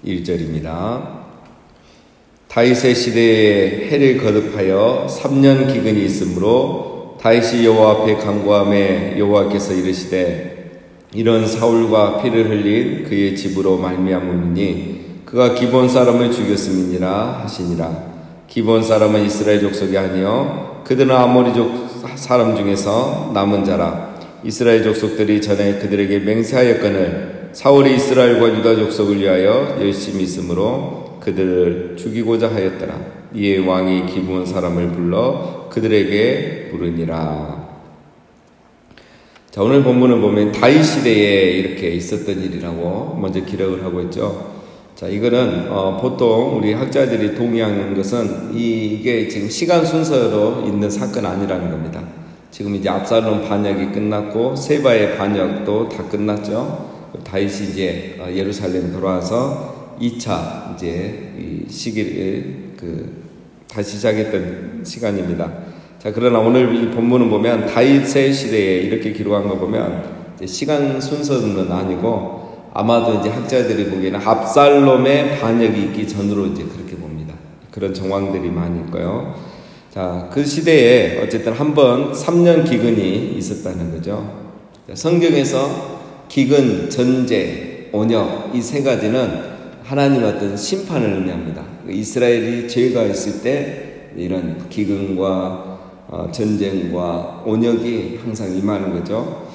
1절입니다. 다윗의 시대에 해를 거듭하여 3년 기근이 있으므로 다윗이 여호와 앞에 간구하매 여호와께서 이르시되 이런 사울과 피를 흘린 그의 집으로 말미암음이니 그가 기브온 사람을 죽였음이니라 하시니라. 기브온 사람은 이스라엘 족속이 아니요 그들은 아모리족 사람 중에서 남은 자라. 이스라엘 족속들이 전에 그들에게 맹세하였거늘 사울이 이스라엘과 유다 족속을 위하여 열심히 있으므로 그들을 죽이고자 하였더라. 이에 왕이 기브온 사람을 불러 그들에게 부르니라. 자, 오늘 본문을 보면 다윗 시대에 이렇게 있었던 일이라고 먼저 기록을 하고 있죠. 자, 이거는 보통 우리 학자들이 동의하는 것은 이게 지금 시간 순서로 있는 사건 아니라는 겁니다. 지금 이제 압살롬 반역이 끝났고 세바의 반역도 다 끝났죠. 다윗이 이제 예루살렘 돌아와서 2차 이제 이 시기를 다시 시작했던 시간입니다. 자, 그러나 오늘 이 본문을 보면 다윗의 시대에 이렇게 기록한 거 보면 이제 시간 순서는 아니고 아마도 이제 학자들이 보기에는 압살롬의 반역이 있기 전으로 이제 그렇게 봅니다. 그런 정황들이 많이 있고요. 자, 그 시대에 어쨌든 한번 3년 기근이 있었다는 거죠. 성경에서 기근, 전제, 온역 이 세 가지는 하나님의 어떤 심판을 의미합니다. 이스라엘이 죄가 있을 때 이런 기근과 전쟁과 온역이 항상 임하는 거죠.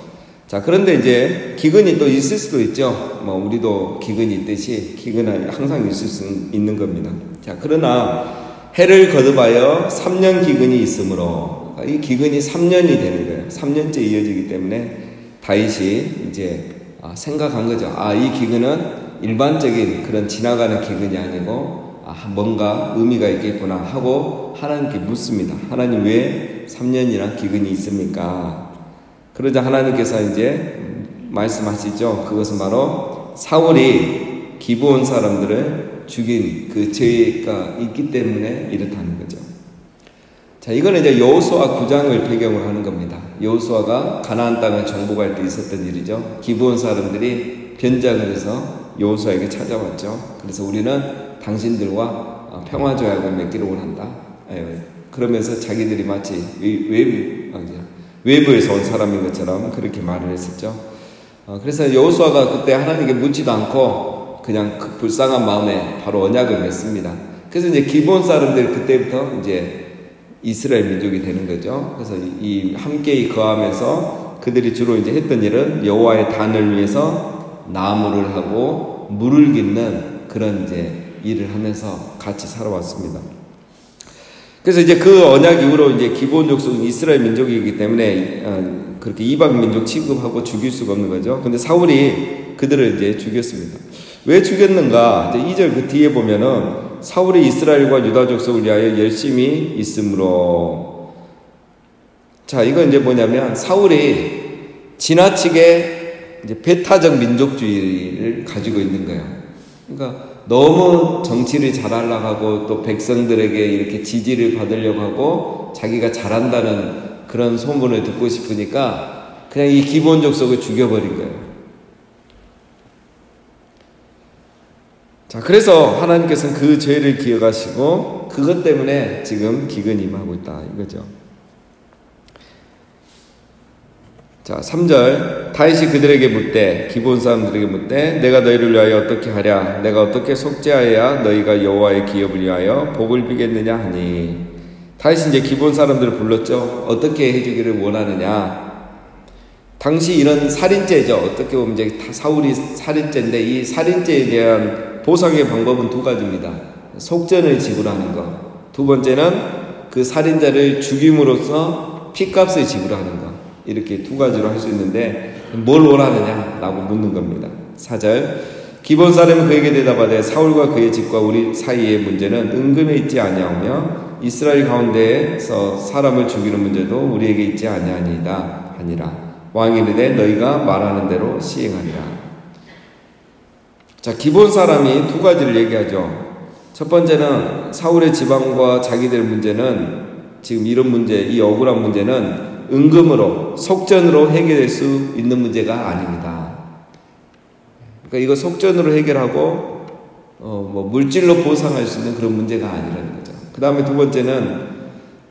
자, 그런데 이제 기근이 또 있을 수도 있죠. 우리도 기근이 있듯이 기근은 항상 있을 수 있는 겁니다. 자, 그러나 해를 거듭하여 3년 기근이 있으므로 이 기근이 3년이 되는 거예요. 3년째 이어지기 때문에 다윗이 이제 생각한 거죠. 이 기근은 일반적인 그런 지나가는 기근이 아니고 뭔가 의미가 있겠구나 하고 하나님께 묻습니다. 하나님 왜 3년이나 기근이 있습니까? 그러자 하나님께서 이제 말씀하시죠. 그것은 바로 사울이 기브온 사람들을 죽인 그 죄가 있기 때문에 이렇다는 거죠. 자, 이거는 이제 여호수아 9장을 배경으로 하는 겁니다. 여호수아가 가나안 땅을 정복할 때 있었던 일이죠. 기브온 사람들이 변장을 해서 여호수아에게 찾아왔죠. 그래서 우리는 당신들과 평화조약을 맺기를 원한다. 그러면서 자기들이 마치 외부에서 온 사람인 것처럼 그렇게 말을 했었죠. 그래서 여호수아가 그때 하나님께 묻지도 않고 그냥 그 불쌍한 마음에 바로 언약을 맺습니다. 그래서 이제 기브온 사람들 그때부터 이제 이스라엘 민족이 되는 거죠. 그래서 이 함께 거하면서 그들이 주로 이제 했던 일은 여호와의 단을 위해서 나무를 하고 물을 깃는 그런 이제 일을 하면서 같이 살아왔습니다. 그래서 이제 그 언약 이후로 이제 기브온 족속은 이스라엘 민족이기 때문에 그렇게 이방 민족 취급하고 죽일 수가 없는 거죠. 근데 사울이 그들을 이제 죽였습니다. 왜 죽였는가? 이제 2절 그 뒤에 보면은 사울이 이스라엘과 유다 족속을 위하여 열심히 있으므로. 자, 이건 이제 뭐냐면 사울이 지나치게 이제 배타적 민족주의를 가지고 있는 거예요. 그러니까 너무 정치를 잘하려고 하고 또 백성들에게 이렇게 지지를 받으려고 하고 자기가 잘한다는 그런 소문을 듣고 싶으니까 그냥 이 기브온 족속을 죽여버린 거예요. 자, 그래서 하나님께서는 그 죄를 기억하시고 그것 때문에 지금 기근이 임하고 있다 이거죠. 자, 3절 다윗이 그들에게 묻되 기브온 사람들에게 묻되 내가 너희를 위하여 어떻게 하랴? 내가 어떻게 속죄하여야 너희가 여호와의 기업을 위하여 복을 비겠느냐 하니. 다윗이 이제 기브온 사람들을 불렀죠. 어떻게 해주기를 원하느냐? 당시 이런 살인죄죠. 어떻게 보면 이제 사울이 살인죄인데 이 살인죄에 대한 보상의 방법은 두 가지입니다. 속전을 지불하는 것. 두 번째는 그 살인자를 죽임으로써 핏값을 지불하는 것. 이렇게 두 가지로 할 수 있는데 뭘 원하느냐라고 묻는 겁니다. 4절 기브온 사람은 그에게 대답하되 사울과 그의 집과 우리 사이의 문제는 은금에 있지 아니하며 이스라엘 가운데에서 사람을 죽이는 문제도 우리에게 있지 아니하니이다 하니라. 왕이 이르되 너희가 말하는 대로 시행하리라. 자, 기브온 사람이 두 가지를 얘기하죠. 첫 번째는 사울의 지방과 자기들 문제는 지금 이런 문제, 이 억울한 문제는 은금으로, 속전으로 해결될 수 있는 문제가 아닙니다. 그러니까 이거 속전으로 해결하고 물질로 보상할 수 있는 그런 문제가 아니라는 거죠. 그 다음에 두 번째는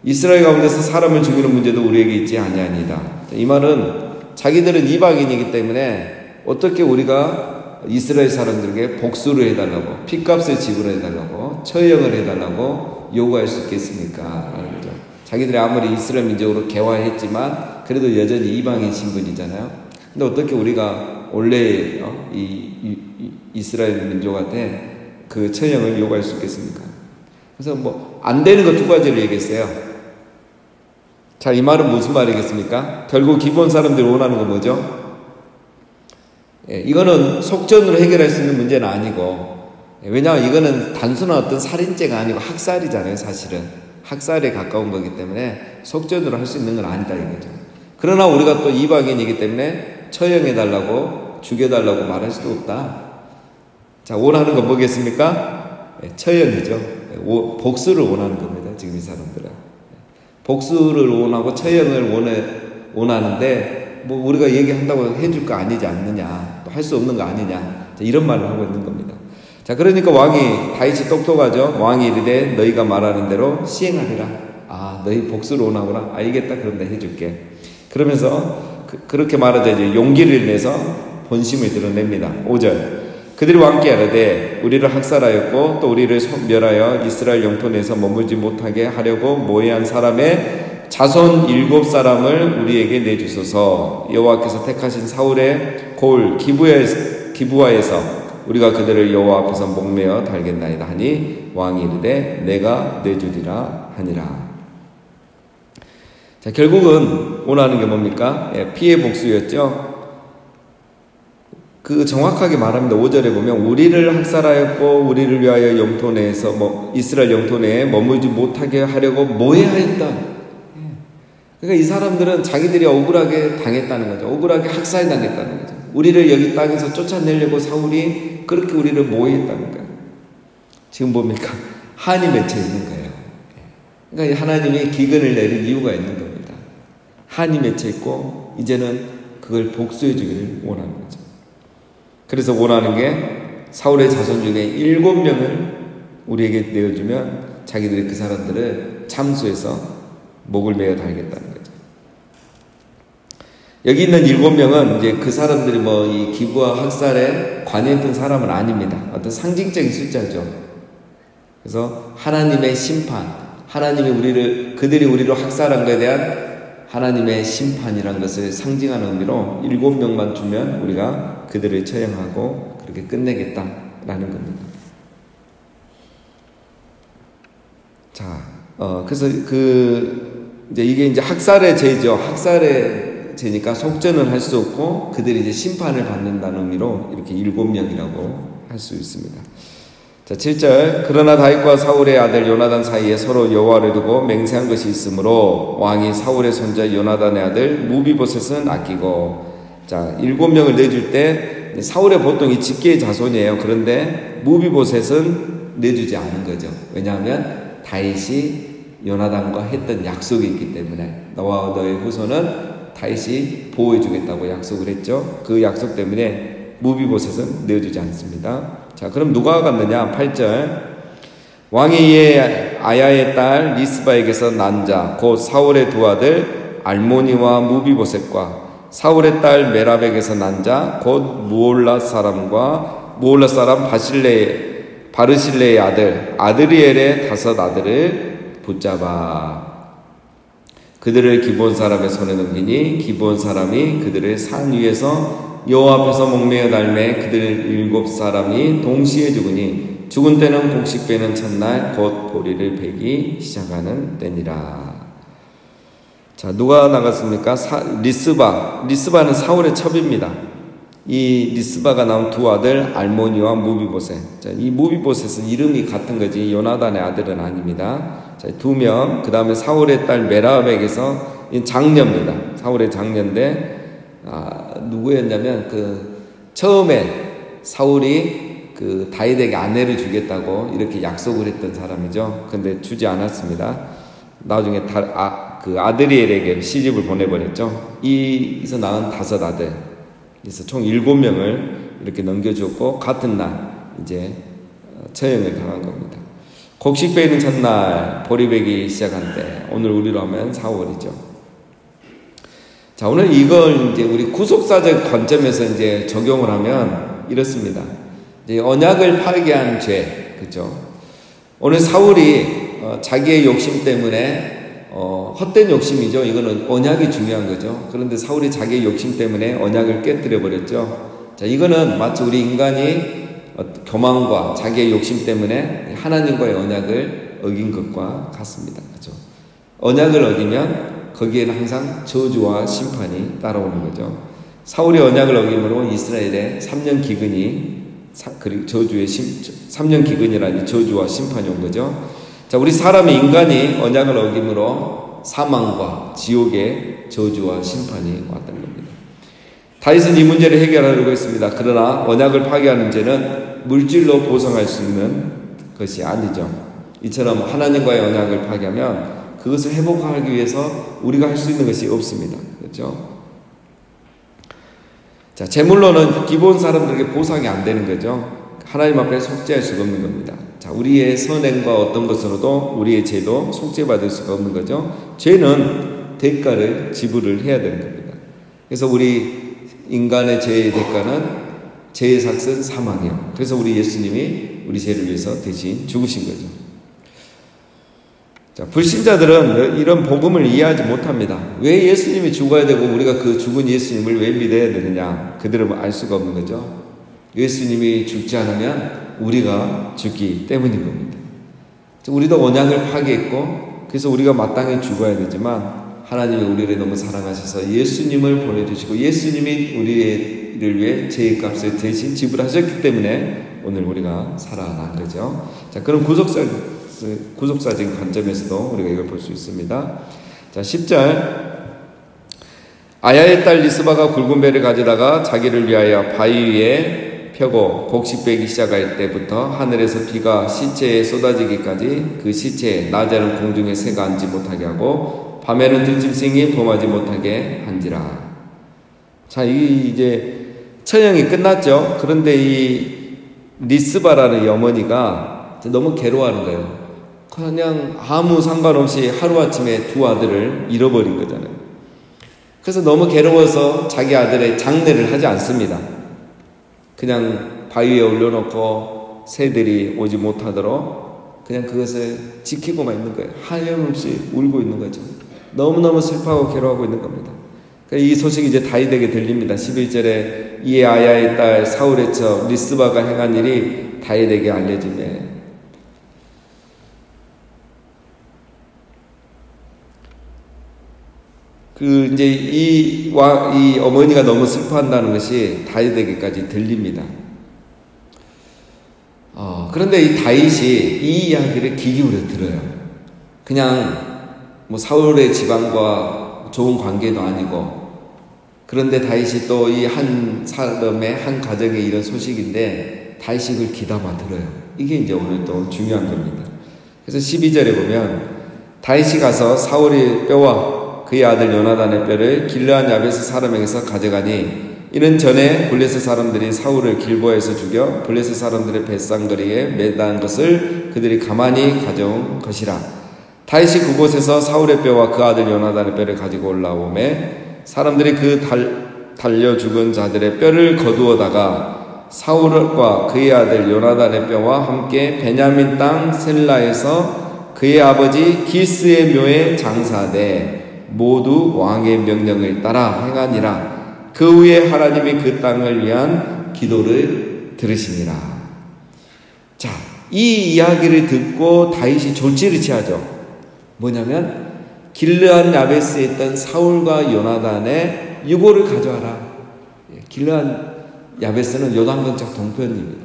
이스라엘 가운데서 사람을 죽이는 문제도 우리에게 있지 아니하니이다. 이 말은 자기들은 이방인이기 때문에 어떻게 우리가 이스라엘 사람들에게 복수를 해달라고, 핏값을 지불해달라고, 처형을 해달라고 요구할 수 있겠습니까? 라는 거죠. 자기들이 아무리 이스라엘 민족으로 개화했지만 그래도 여전히 이방인 신분이잖아요. 근데 어떻게 우리가 원래 이스라엘 민족한테 그 처형을 요구할 수 있겠습니까? 그래서 안 되는 거 두 가지를 얘기했어요. 자, 이 말은 무슨 말이겠습니까? 결국 기본 사람들이 원하는 건 뭐죠? 이거는 속전으로 해결할 수 있는 문제는 아니고, 왜냐하면 이거는 단순한 어떤 살인죄가 아니고 학살이잖아요. 사실은 학살에 가까운 거기 때문에 속전으로 할 수 있는 건 아니다 이거죠. 그러나 우리가 또 이방인이기 때문에 처형해달라고, 죽여달라고 말할 수도 없다. 자, 원하는 건 뭐겠습니까? 처형이죠. 복수를 원하는 겁니다. 지금 이 사람들은 복수를 원하고 처형을 원하는데 우리가 얘기한다고 해줄 거 아니지 않느냐, 또 할 수 없는 거 아니냐, 자, 이런 말을 하고 있는 겁니다. 자, 그러니까 왕이 다윗이 똑똑하죠. 왕이 이르되 너희가 말하는 대로 시행하리라. 아, 너희 복수를 원하구나. 알겠다. 그럼 내가 해줄게. 그러면서 그렇게 말하자 이제 용기를 내서 본심을 드러냅니다. 5절. 그들이 왕께 이르되 우리를 학살하였고 또 우리를 멸하여 이스라엘 영토내에서 머물지 못하게 하려고 모해한 사람의 자손 7사람을 우리에게 내주소서. 여호와께서 택하신 사울의 고을 기브아에서 우리가 그들을 여호와 앞에서 목매어 달겠나이다 하니 왕이 이르되 내가 내주리라 하니라. 자, 결국은 원하는 게 뭡니까? 피해 복수였죠. 정확하게 말합니다. 5절에 보면 우리를 학살하였고 우리를 위하여 영토 내에서 이스라엘 영토 내에 머물지 못하게 하려고 모해하였던. 그러니까 이 사람들은 자기들이 억울하게 당했다는 거죠. 억울하게 학살당했다는 거죠. 우리를 여기 땅에서 쫓아내려고 사울이 그렇게 우리를 모해했다는 거예요. 지금 뭡니까? 한이 맺혀 있는 거예요. 그러니까 하나님이 기근을 내린 이유가 있는 겁니다. 한이 맺혀 있고 이제는 그걸 복수해 주기를 원하는 거죠. 그래서 원하는 게 사울의 자손 중에 7명을 우리에게 내어주면 자기들이 그 사람들을 참수해서 목을 매어 달겠다는 거죠. 여기 있는 7명은 이제 그 사람들이 이 기부와 학살에 관여했던 사람은 아닙니다. 어떤 상징적인 숫자죠. 그래서 하나님의 심판, 하나님이 그들이 우리를 학살한 것에 대한 하나님의 심판이라는 것을 상징하는 의미로 7명만 주면 우리가 그들을 처형하고 그렇게 끝내겠다라는 겁니다. 자, 그래서 이게 이제 학살의 죄죠. 학살의 죄니까 속전을 할 수 없고 그들이 이제 심판을 받는다는 의미로 이렇게 7명이라고 할 수 있습니다. 자, 7절. 그러나 다윗과 사울의 아들 요나단 사이에 서로 여호와를 두고 맹세한 것이 있으므로 왕이 사울의 손자 요나단의 아들 무비보셋은 아끼고. 자, 7명을 내줄 때 사울의 보통 이 직계의 자손이에요. 그런데 무비보셋은 내주지 않은 거죠. 왜냐하면 다윗이 요나단과 했던 약속이 있기 때문에 너와 너의 후손은 다윗이 보호해 주겠다고 약속을 했죠. 그 약속 때문에 무비보셋은 내어주지 않습니다. 자, 그럼 누가 갔느냐? 8절. 왕이 이에 아야의 딸 리스바에게서 난 자 곧 사울의 두 아들 알모니와 무비보셋과 사울의 딸 메랍에게서 난 자 곧 무올라 사람 바르실레의 아들 아드리엘의 5 아들을 붙잡아 그들을 기브온 사람의 손에 넘기니 기브온 사람이 그들을 산 위에서 여호와 앞에서 목매어 달매 그들 7사람이 동시에 죽으니 죽은 때는 곡식 베는 첫날 곧 보리를 베기 시작하는 때니라. 자, 누가 나갔습니까? 리스바는 사울의 첩입니다. 이 리스바가 낳은 두 아들 알모니와 무비보셋. 자, 이 무비보셋은 이름이 같은 거지 요나단의 아들은 아닙니다. 자, 2명. 그 다음에 사울의 딸 메라압에게서 장녀입니다. 사울의 장녀인데 누구였냐면 처음에 사울이 다윗에게 아내를 주겠다고 이렇게 약속을 했던 사람이죠. 근데 주지 않았습니다. 나중에 아드리엘에게 시집을 보내버렸죠. 이에서 낳은 5 아들. 그래서 총 7명을 이렇게 넘겨주었고 같은 날 이제 처형을 당한 겁니다. 곡식배이는 첫날 보리 베기 시작한 때, 오늘 우리로 하면 4월이죠. 자, 오늘 이걸 이제 우리 구속사적 관점에서 이제 적용을 하면 이렇습니다. 이제 언약을 파괴한 죄, 그죠? 오늘 사울이 자기의 욕심 때문에 헛된 욕심이죠. 이거는 언약이 중요한 거죠. 그런데 사울이 자기의 욕심 때문에 언약을 깨뜨려 버렸죠. 자, 이거는 마치 우리 인간이 교만과 자기의 욕심 때문에 하나님과의 언약을 어긴 것과 같습니다. 그죠? 언약을 어기면 거기에는 항상 저주와 심판이 따라오는 거죠. 사울이 언약을 어김으로 이스라엘의 3년 기근이 그리고 3년 기근이라니 저주와 심판이 온 거죠. 자, 우리 사람의 인간이 언약을 어김으로 사망과 지옥의 저주와 심판이 왔던 겁니다. 다윗은 이 문제를 해결하려고 했습니다. 그러나 언약을 파괴하는 죄는 물질로 보상할 수 있는 것이 아니죠. 이처럼 하나님과의 언약을 파괴하면 그것을 회복하기 위해서 우리가 할 수 있는 것이 없습니다. 그렇죠? 자, 제물로는 기본 사람들에게 보상이 안 되는 거죠. 하나님 앞에 속죄할 수가 없는 겁니다. 자, 우리의 선행과 어떤 것으로도 우리의 죄도 속죄받을 수가 없는 거죠. 죄는 대가를 지불을 해야 되는 겁니다. 그래서 우리 인간의 죄의 대가는 죄의 삭은 사망이에요. 그래서 우리 예수님이 우리 죄를 위해서 대신 죽으신 거죠. 자, 불신자들은 이런 복음을 이해하지 못합니다. 왜 예수님이 죽어야 되고 우리가 그 죽은 예수님을 왜 믿어야 되느냐, 그들은 알 수가 없는 거죠. 예수님이 죽지 않으면 우리가 죽기 때문인 겁니다. 우리도 언약을 파괴했고 그래서 우리가 마땅히 죽어야 되지만 하나님이 우리를 너무 사랑하셔서 예수님을 보내주시고 예수님이 우리를 위해 죄의 값을 대신 지불하셨기 때문에 오늘 우리가 살아난 거죠. 자, 그럼 구속사적인 관점에서도 우리가 이걸 볼 수 있습니다. 자, 10절. 아야의 딸 리스바가 굵은 배를 가져다가 자기를 위하여 바위 위에 펴고 곡식 베기 시작할 때부터 하늘에서 비가 시체에 쏟아지기까지 그 시체에 낮에는 공중에 새가 앉지 못하게 하고 밤에는 들짐승이 범하지 못하게 한지라. 자, 이제 처형이 끝났죠. 그런데 이 리스바라는 이 어머니가 너무 괴로워하는 거예요. 그냥 아무 상관없이 하루아침에 두 아들을 잃어버린 거잖아요. 그래서 너무 괴로워서 자기 아들의 장례를 하지 않습니다. 그냥 바위에 올려놓고 새들이 오지 못하도록 그냥 그것을 지키고만 있는 거예요. 하염없이 울고 있는 거죠. 너무너무 슬퍼하고 괴로워하고 있는 겁니다. 이 소식이 이제 다윗에게 들립니다. 11절에 이에 아야의 딸 사울의 처 리스바가 행한 일이 다윗에게 알려지네. 이제 이 어머니가 너무 슬퍼한다는 것이 다윗에게까지 들립니다. 그런데 이 다윗이 이 이야기를 귀 기울여 들어요. 그냥 사울의 집안과 좋은 관계도 아니고, 그런데 다윗이 또 이 한 사람의 한 가정의 이런 소식인데 다윗이 그걸 귀담아 들어요. 이게 이제 오늘 또 중요한 겁니다. 그래서 12절에 보면 다윗이 가서 사울의 뼈와 그의 아들 요나단의 뼈를 길르한 야베스 사람에게서 가져가니 이는 전에 블레셋 사람들이 사울을 길보에서 죽여 블레셋 사람들의 뱃상거리에 매단 것을 그들이 가만히 가져온 것이라. 다윗이 그곳에서 사울의 뼈와 그 아들 요나단의 뼈를 가지고 올라오매 사람들이 그 달려 죽은 자들의 뼈를 거두어다가 사울과 그의 아들 요나단의 뼈와 함께 베냐민 땅 셀라에서 그의 아버지 기스의 묘에 장사되 모두 왕의 명령을 따라 행하니라. 그 후에 하나님이 그 땅을 위한 기도를 들으시니라. 자, 이 이야기를 듣고 다윗이 조치를 취하죠. 뭐냐면 길르한 야베스에 있던 사울과 요나단의 유고를 가져와라. 길르한 야베스는 요단강적 동편입니다.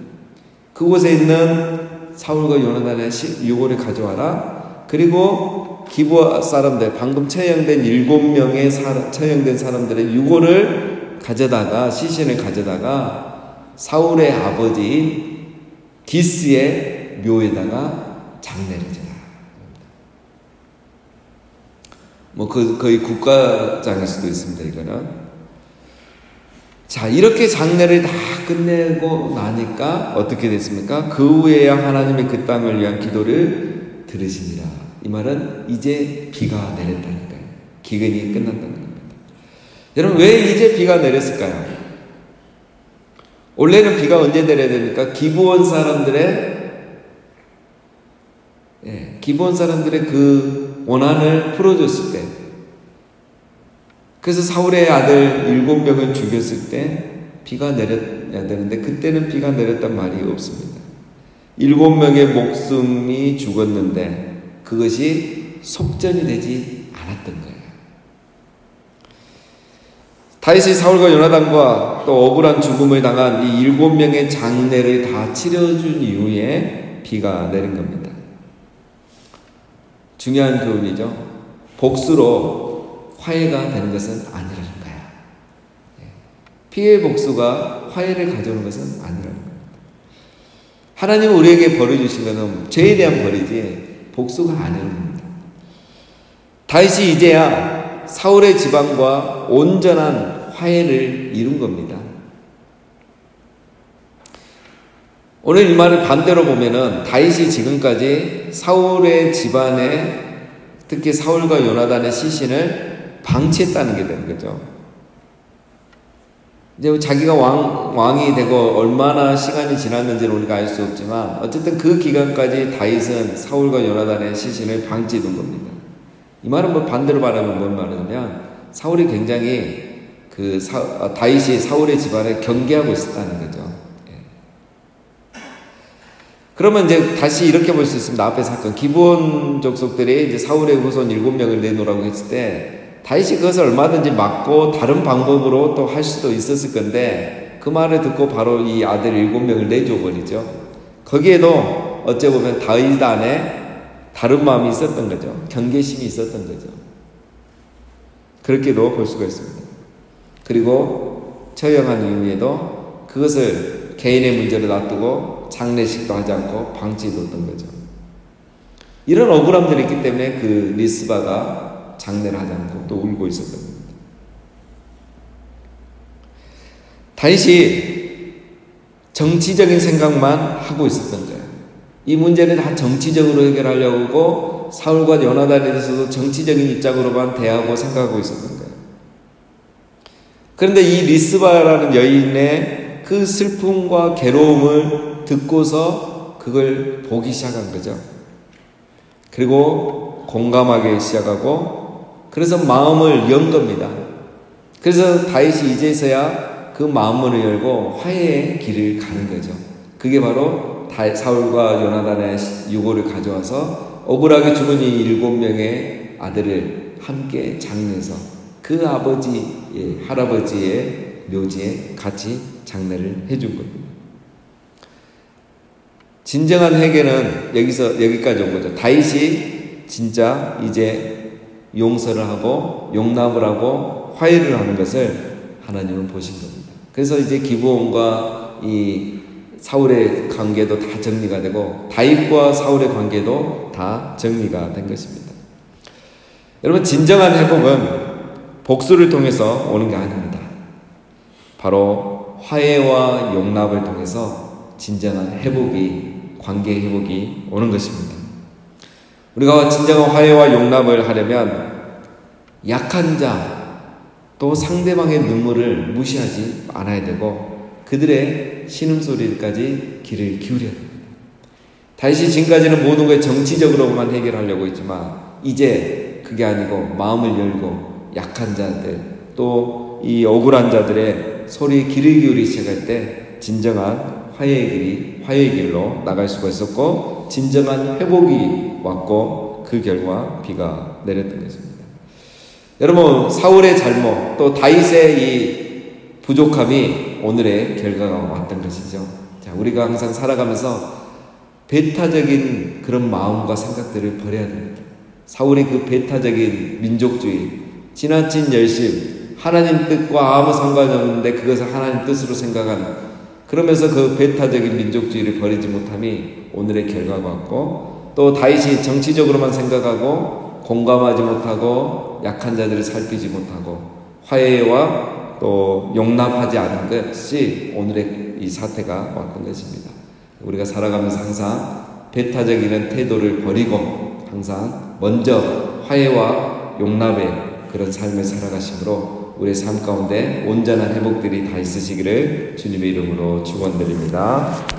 그곳에 있는 사울과 요나단의 유고를 가져와라. 그리고 기브아 사람들, 방금 처형된 7명의 처형된 사람들의 유고를 가져다가, 시신을 가져다가 사울의 아버지인 기스의 묘에다가 장례를 지어라. 거의 국가장일 수도 있습니다, 이거는. 자, 이렇게 장례를 다 끝내고 나니까 어떻게 됐습니까? 그 후에야 하나님이 그 땅을 위한 기도를 들으시니라. 이 말은 이제 비가 내렸다는 거예요. 기근이 끝났다는 겁니다. 여러분, 왜 이제 비가 내렸을까요? 원래는 비가 언제 내려야 됩니까? 기브온 사람들의 그 원한을 풀어줬을 때, 그래서 사울의 아들 7명을 죽였을 때 비가 내려야 되는데 그때는 비가 내렸단 말이 없습니다. 7명의 목숨이 죽었는데 그것이 속전이 되지 않았던 거예요. 다윗이 사울과 요나단과 또 억울한 죽음을 당한 이 7명의 장례를 다 치러준 이후에 비가 내린 겁니다. 중요한 교훈이죠. 복수로 화해가 되는 것은 아니라는 거야. 피해의 복수가 화해를 가져오는 것은 아니라는 거야. 하나님은 우리에게 벌을 주신 것은 죄에 대한 벌이지 복수가 아니라는 겁니다. 다윗이 이제야 사울의 지방과 온전한 화해를 이룬 겁니다. 오늘 이 말을 반대로 보면은 다윗이 지금까지 사울의 집안에 특히 사울과 요나단의 시신을 방치했다는 게 되는 거죠. 이제 자기가 왕이 되고 얼마나 시간이 지났는지는 우리가 알 수 없지만 어쨌든 그 기간까지 다윗은 사울과 요나단의 시신을 방치해둔 겁니다. 이 말은 뭐 반대로 말하면 뭔 말이냐면 사울이 굉장히 다윗이 사울의 집안을 경계하고 있었다는 거죠. 그러면 이제 다시 이렇게 볼 수 있습니다. 앞의 사건. 기브온 족속들이 이제 사울의 후손 7명을 내놓으라고 했을 때 다윗이 그것을 얼마든지 막고 다른 방법으로 또 할 수도 있었을 건데 그 말을 듣고 바로 이 아들 7명을 내줘 버리죠. 거기에도 어째 보면 다윗 안에 다른 마음이 있었던 거죠. 경계심이 있었던 거죠. 그렇게도 볼 수가 있습니다. 그리고 처형한 이후에도 그것을 개인의 문제로 놔두고 장례식도 하지 않고 방치해뒀던 거죠. 이런 억울함들이 있기 때문에 그 리스바가 장례를 하지 않고 또 울고 있었던 겁니다. 다윗이 정치적인 생각만 하고 있었던 거예요. 이 문제는 다 정치적으로 해결하려고 하고 사울과 요나단에 대해서도 정치적인 입장으로만 대하고 생각하고 있었던 거예요. 그런데 이 리스바라는 여인의 그 슬픔과 괴로움을 듣고서 그걸 보기 시작한 거죠. 그리고 공감하기 시작하고 그래서 마음을 연 겁니다. 그래서 다윗이 이제서야 그 마음문을 열고 화해의 길을 가는 거죠. 그게 바로 사울과 요나단의 유고를 가져와서 억울하게 죽은 이 7명의 아들을 함께 장례해서 그 아버지의 할아버지의 묘지에 같이 장례를 해준 겁니다. 진정한 회개는 여기까지 온 거죠. 다윗이 진짜 이제 용서를 하고 용납을 하고 화해를 하는 것을 하나님은 보신 겁니다. 그래서 이제 기브온과 이 사울의 관계도 다 정리가 되고 다윗과 사울의 관계도 다 정리가 된 것입니다. 여러분, 진정한 회복은 복수를 통해서 오는 게 아닙니다. 바로 화해와 용납을 통해서 진정한 회복이, 관계 회복이 오는 것입니다. 우리가 진정한 화해와 용납을 하려면 약한 자, 또 상대방의 눈물을 무시하지 않아야 되고 그들의 신음소리까지 귀를 기울여야 됩니다. 다윗이 지금까지는 모든 걸 정치적으로만 해결하려고 했지만 이제 그게 아니고 마음을 열고 약한 자들, 또 이 억울한 자들의 소리에 귀를 기울이기 시작할 때 진정한 화해의 길로 나갈 수가 있었고 진정한 회복이 왔고 그 결과 비가 내렸던 것입니다. 여러분, 사울의 잘못 또 다윗의 이 부족함이 오늘의 결과가 왔던 것이죠. 자, 우리가 항상 살아가면서 배타적인 그런 마음과 생각들을 버려야 됩니다. 사울의 그 배타적인 민족주의, 지나친 열심, 하나님 뜻과 아무 상관이 없는데 그것을 하나님 뜻으로 생각하는, 그러면서 그 배타적인 민족주의를 버리지 못함이 오늘의 결과가 왔고, 또 다윗이 정치적으로만 생각하고 공감하지 못하고 약한 자들을 살피지 못하고 화해와 또 용납하지 않은 것이 오늘의 이 사태가 왔던 것입니다. 우리가 살아가면서 항상 배타적인 태도를 버리고 항상 먼저 화해와 용납의 그런 삶을 살아가심으로 우리의 삶 가운데 온전한 회복들이 다 있으시기를 주님의 이름으로 축원드립니다.